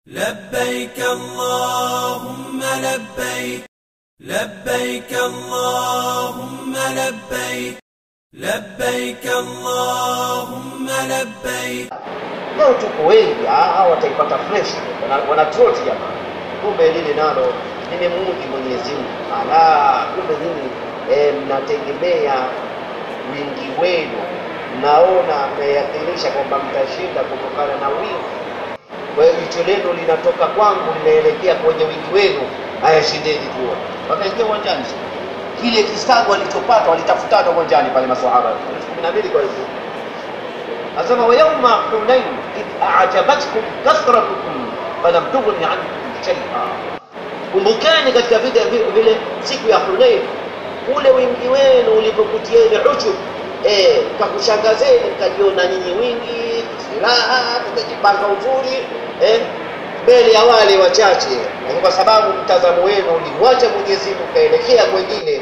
لبيك اللهم لبيك لبيك اللهم لبيك لبيك اللهم لبيك. Leo tuko wengi wataipata fresh wana trot jamaa. Kumbe lile nalo nimemuudhi Mwenyezi Mungu. Kumbe nini mnategemea wingi wenu, naona mmeyakinisha kwamba mtashinda kutokana na wingi. Kwa hiyo jicho lenu linatoka kwangu linaelekea kwenye wingi wenu. Haya, shindeni tu. Wakaingia uwanjani. Kile kistago walichopata walitafutana uwanjani pale maswahaba 12. Kwa hivyo asema wa yawma hunain id a'jabatkum kathratukum falam tughni ankum shay'a. Kumbukeni katika vile siku ya Hunain, ule wingi wenu ulipokutieni ujub, kakushangazeni, mkajiona nyinyi wingi, silaha, tukajipanga uzuri mbele ya wale wachache, na kwa sababu mtazamo wenu ulimwacha Mwenyezi Mungu kaelekea mwingine.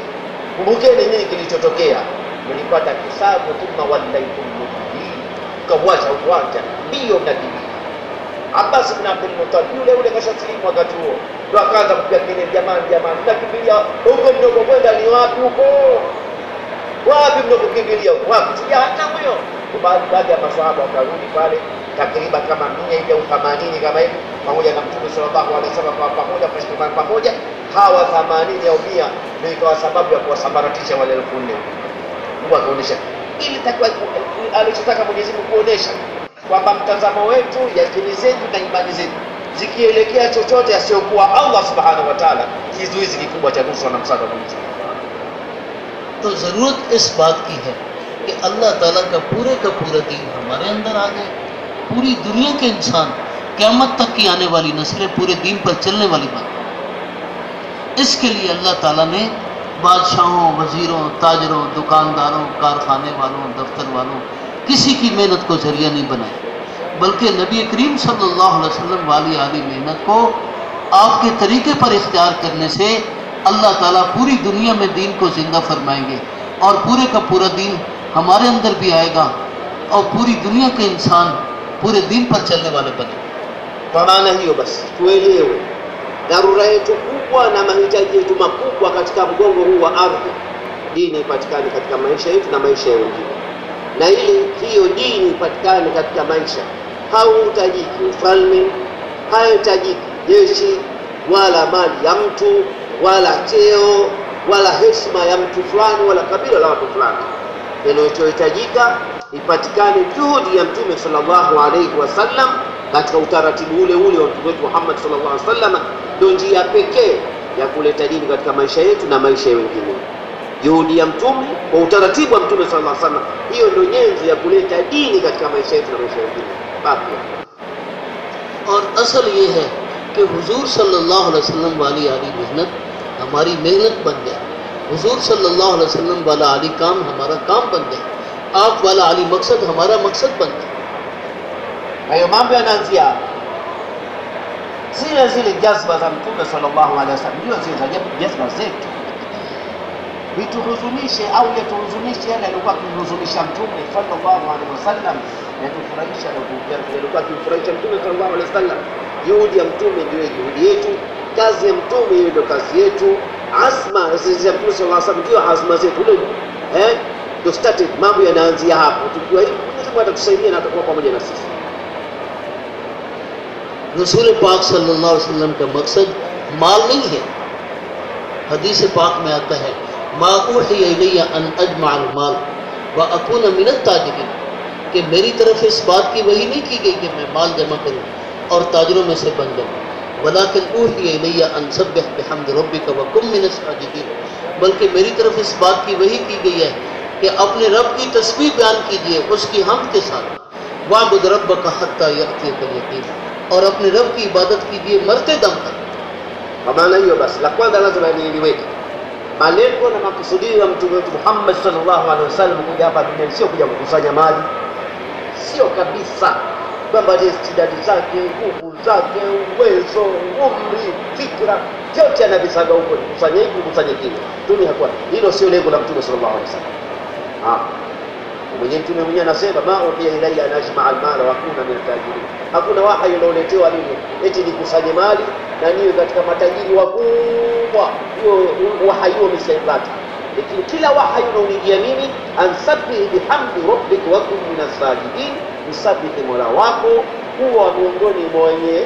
Kumbukeni nini kilichotokea, mlipata kisabu, thumma wallaytum mudbirin, mkamwacha uwanja mbio mnakimbia. Abbas ibn Abdul Muttalib yule kashasilimu wakati huo, ndio akaanza kupiga kelele, jamani mnakimbilia huko, mdogo kwenda ni wapi huko? Wapi mnakokimbilia huko? Wapi? Sija hata huyo. Baadhi ya maswahaba wakarudi pale takriban kama 100 au 80 kama hivi, pamoja na Mtume sallallahu alaihi wasallam kwa pamoja, kashikamana pamoja. Hawa 80 au 100 ndio ikawa sababu ya kuwasambaratisha wale 4000. Mungu akaonesha ili takwa alichotaka Mwenyezi Mungu kuonesha kwamba mtazamo wetu, yakini zetu na imani zetu zikielekea chochote asiyokuwa Allah subhanahu wa ta'ala, kizuizi kikubwa cha nusra na msaada wa Mwenyezi Mungu. तो ज़रूरत इस बात की है कि अल्लाह ताला का पूरा दीन हमारे अंदर आ जाए। पूरी दुनिया के इंसान, क़यामत तक की आने वाली नस्लें पूरे दीन पर चलने वाली बात। इसके लिए अल्लाह ताला ने बादशाहों, वज़ीरों, ताजरों, दुकानदारों, कारखाने वालों, दफ्तर वालों, किसी की मेहनत को जरिया नहीं बनाया, बल्कि नबी करीम सल्लल्लाहु अलैहि वसल्लम वाली आली मेहनत को आपके तरीके पर इख्तियार करने से अल्लाह ताला पूरी दुनिया में दीन को जिंदा फरमाएंगे और पूरे का पूरा दीन हमारे अंदर भी आएगा और पूरी दुनिया के इंसान पूरे दीन पर चलने वाले बने। Kwa maana hiyo basi tuelewe dharura yetu kubwa na mahitaji yetu makubwa katika mgongo huu wa ardhi, dini ipatikane katika maisha yetu na maisha ya wengine. Na ili hiyo dini ipatikane katika maisha, hauhitajiki ufalme, hauhitajiki jeshi wala mali ya mtu wala cheo wala heshima ya mtu fulani wala kabila la watu fulani. Kinachohitajika ipatikane juhudi ya Mtume sallallahu alaihi wasallam katika utaratibu ule wa Mtume wetu Muhammad sallallahu alaihi wasallam. Ndio njia pekee ya kuleta dini katika maisha yetu na maisha ya wengine. Juhudi ya Mtume kwa utaratibu wa Mtume sallallahu alaihi wasallam, hiyo ndio nyenzo ya kuleta dini katika maisha yetu na maisha ya wengine. Baki और असल ये है कि हुजूर सल्लल्लाहु अलैहि वसल्लम वाली आली मेहनत हमारी मेहनत बन जाए, हुजूर सल्लल्लाहु अलैहि वसल्लम वाला आली काम हमारा काम बन जाए, आप वाला आली मकसद हमारा मकसद बन जाए। hayo mambo yanaanzia zile jazba za Mtume sallallahu alaihi wasallam, ndio zile jazba zetu. Vituhuzunishe au yatuhuzunishe yale alikuwa akihuzunisha Mtume sallallahu alaihi wasallam, yatufurahisha na alikuwa akifurahisha Mtume sallallahu alaihi wasallam. Juhudi ya Mtume ndio juhudi yetu, kazi ya Mtume ndio kazi yetu, azma ya Mtume sallallahu alaihi wasallam ndio azma zetu. Ndio started, mambo yanaanzia hapo. Tukiwa hivi Mwenyezi Mungu atatusaidia na atakuwa pamoja na sisi. रसूल पाक सल्लल्लाहु अलैहि वसल्लम का मकसद माल नहीं है। हदीस पाक में आता है मा उहिया इलैया अन अजमअल माल व अकून मिनत ताजिरीन, कि मेरी तरफ इस बात की वही नहीं की गई कि मैं माल जमा करूं और ताजरों में से बन जाऊं, वलाकिन उहिया इलैया अन सब्बिह बिहम्दि रब्बिका व कुम मिनस साजिदीन, बल्कि मेरी तरफ इस बात की वही की गई है कि अपने रब की तस्बीह बयान कीजिए उसकी हमद के साथ, वाबुद रब्बका हत्ता यअतियकल यकीन, और अपने रब की इबादत कीजिए मरते दम तक। Kwa maana hiyo basi, la kwanza lazima nieleweke malengo na makusudio ya Mtume wetu Muhammad sallallahu alaihi wasallam kuja hapa duniani sio kuja kukusanya mali, sio kabisa. Kwamba istidadi zake, nguvu zake, uwezo, umri, fikra, yote anavisaga huko, kukusanya hiki, kukusanya kile. Mtume hakuwa hilo, sio lengo la Mtume sallallahu alaihi wasallam. Mtume mwenyewe anasema ma uhiya ilayya an ajma'a al-mala wa akuna min al-tajirin, hakuna wahi unaoletewa nini eti nikusanye mali na niwe katika matajiri wakubwa. Hiyo wahi huo msiipata, lakini kila wahi unaonijia mimi, ansabbihi bihamdi rabbika wa kun min as-sajidin, msabihi mola wako, kuwa miongoni mwa wenye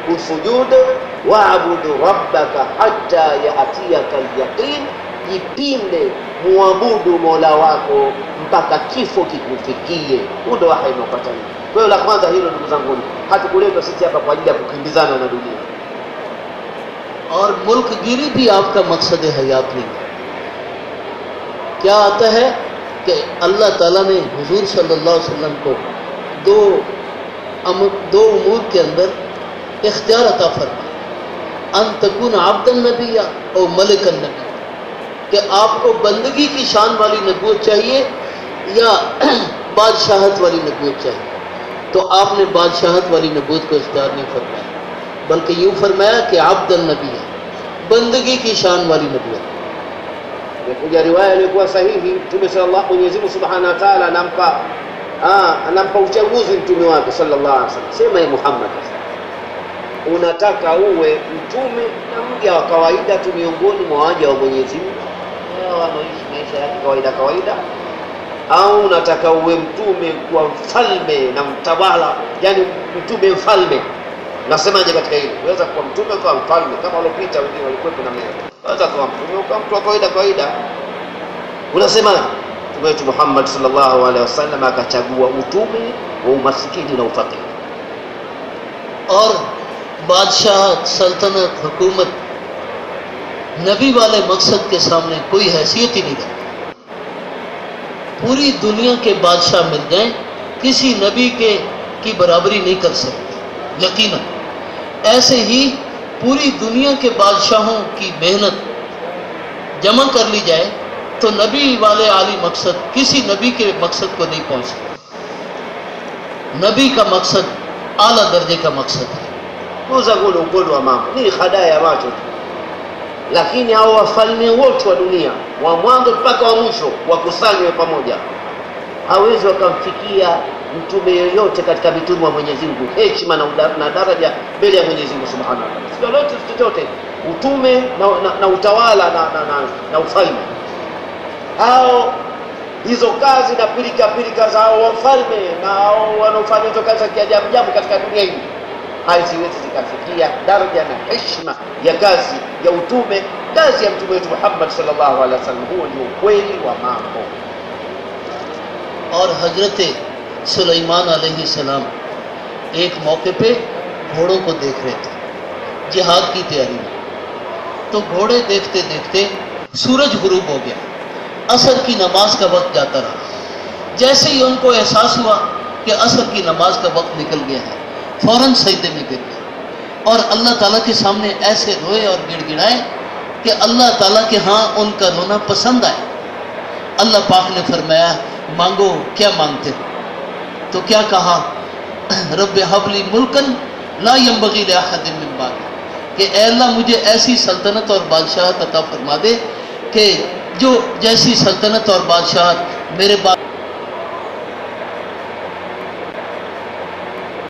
kusujudu, waabudu rabbaka hatta yaatiyaka al-yaqin, jipinde muabudu mola wako mpaka kifo kikufikie. Huo ndio wahi unaopata nini. Kwa hiyo la kwanza hilo, ndugu zangu, hatukuletwa sisi hapa kwa ajili ya kukimbizana na dunia. और मुल्कगिरी भी आपका मकसद हयात नहीं है। क्या आता है कि अल्लाह ताला ने हुजूर सल्लल्लाहु अलैहि वसल्लम को दो उमूर के अंदर इख्तियार अता फरमाया, अन तकून आब्दन नबिया और मलिकन नबी, कि आपको बंदगी की शान वाली नबूवत चाहिए या बादशाहत वाली नबूवत चाहिए। तो आपने बादशाहत वाली नबूवत को इख्तियार नहीं फरमाया, बल्कि यूँ फरमाया कि आब्दन नबी है, बंदगी की शान वाली नबूवत। Kuja riwaya ilikuwa sahihi, Mtume sallallahu Mwenyezi Mungu Subhanahu wa Ta'ala anampa uchaguzi mtume wake sallallahu alaihi wasallam. Sema ye Muhammad, unataka uwe mtume na mja wa kawaida tu miongoni mwa waja wa Mwenyezi Mungu wanaoishi maisha ya kawaida, au unataka uwe mtume kwa mfalme na mtawala, yani mtume mfalme? Nasemaje katika hili? Unaweza kuwa mtume kwa mfalme kama waliopita wengine walikuwa na mema. Unaweza kuwa mtume kwa mtu wa kawaida. Unasema Mtume wetu Muhammad sallallahu alaihi wasallam akachagua utume wa umasikini na ufakiri. और बादशाह, सल्तनत, हुकूमत नबी वाले मकसद के सामने कोई हैसियत ही नहीं रखती। पूरी दुनिया के बादशाह मिल जाएं, किसी नबी की बराबरी नहीं कर सकते यकीनन। ऐसे ही पूरी दुनिया के बादशाहों की मेहनत जमा कर ली जाए तो नबी वाले आली मकसद किसी नबी के मकसद को नहीं पहुंच सकते। नबी का मकसद आला दर्जे का मकसद है। Kuza gulu ukweli wa mambo ni hadaa ya macho tu, lakini hao wafalme wote wa dunia wa mwanzo mpaka wa mwisho wakusanywe pamoja, hawezi wakamfikia mtume yoyote katika mitume wa Mwenyezi Mungu heshima na daraja mbele ya Mwenyezi Mungu Subhanahu wa Ta'ala. Sio lolote chochote, utume na utawala na ufalme, hao hizo kazi na pilika zao wafalme na hao wanaofanya hizo kazi za kiajabu katika dunia hii haziwezi zikafikia daraja na heshima ya kazi ya utume, kazi ya mtume wetu Muhammad sallallahu alaihi wasallam. Huo ndio ukweli wa mambo. और हजरत सुलेमान अलैहिस्सलाम एक मौके पे घोड़ों को देख रहे थे जिहाद की तैयारी में। तो घोड़े देखते देखते सूरज गुरूब हो गया, असर की नमाज का वक्त जाता रहा। जैसे ही उनको एहसास हुआ कि असर की नमाज का वक्त निकल गया है, फौरन सजदे में गिर गए और अल्लाह ताला के सामने ऐसे रोए और गिड़गिड़ाए कि अल्लाह ताला के हाँ उनका रोना पसंद आए। अल्लाह पाक ने फरमाया, मांगो, क्या मांगते हो? तो क्या कहा? रब्बे हबली मुल्कन ला यंबगी लिअहदिन मिन बादी, कि ऐ अल्लाह मुझे ऐसी सल्तनत और बादशाहत अता फरमा दे कि जो जैसी सल्तनत और बादशाहत मेरे बाद